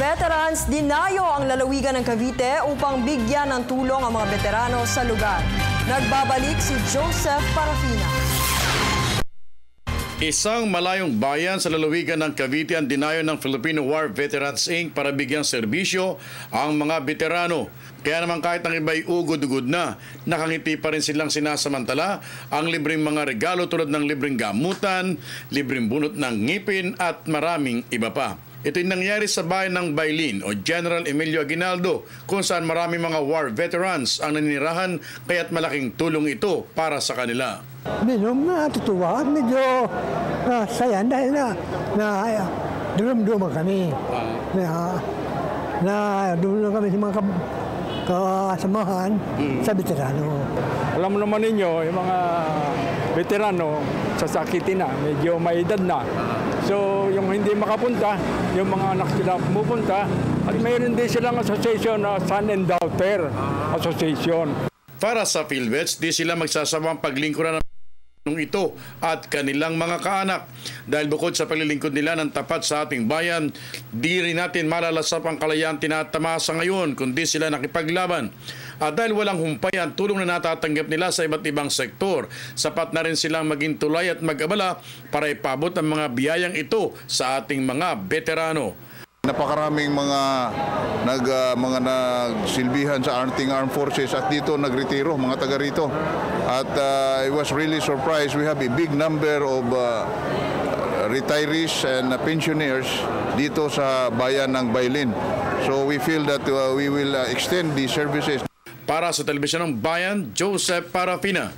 Veterans dinayo ang lalawigan ng Cavite upang bigyan ng tulong ang mga veterano sa lugar. Nagbabalik si Joseph Parafina. Isang malayong bayan sa lalawigan ng Cavite ang dinayo ng Filipino War Veterans Inc. para bigyang serbisyo ang mga veterano. Kaya naman kahit ang iba'y ugod-ugod na, nakangiti pa rin silang sinasamantala ang libreng mga regalo tulad ng libreng gamutan, libreng bunot ng ngipin at maraming iba pa. Ito'y nangyari sa bayan ng Bailin o General Emilio Aguinaldo kung saan maraming mga war veterans ang naninirahan kaya't malaking tulong ito para sa kanila. Medyo natutuwa, medyo saya dahil na drum-drum kami. Drum kami sa mga kasamahan sa veterano. Alam naman ninyo, yung mga veterano, sasakitin na, medyo may edad na. So, yung hindi makapunta, yung mga anak sila pumupunta, at mayroon din silang association na Son and Daughter Association. Para sa PhilVets, di sila magsasawang paglingkuran ng ito at kanilang mga kaanak. Dahil bukod sa paglilingkod nila ng tapat sa ating bayan, di rin natin malalasap ang kalayaan tinatamasa ngayon kundi sila nakipaglaban. At dahil walang humpay ang tulong na natatanggap nila sa iba't ibang sektor, sapat na rin silang maging tulay at mag-abala para ipabot ang mga biyayang ito sa ating mga veterano. Napakaraming mga nagsilbihan sa ating armed forces at dito nagretiro, mga taga rito. At I was really surprised. We have a big number of retirees and pensioners dito sa bayan ng Bailin. So we feel that we will extend these services. Para sa Telebisyon ng Bayan, Joseph Parafina.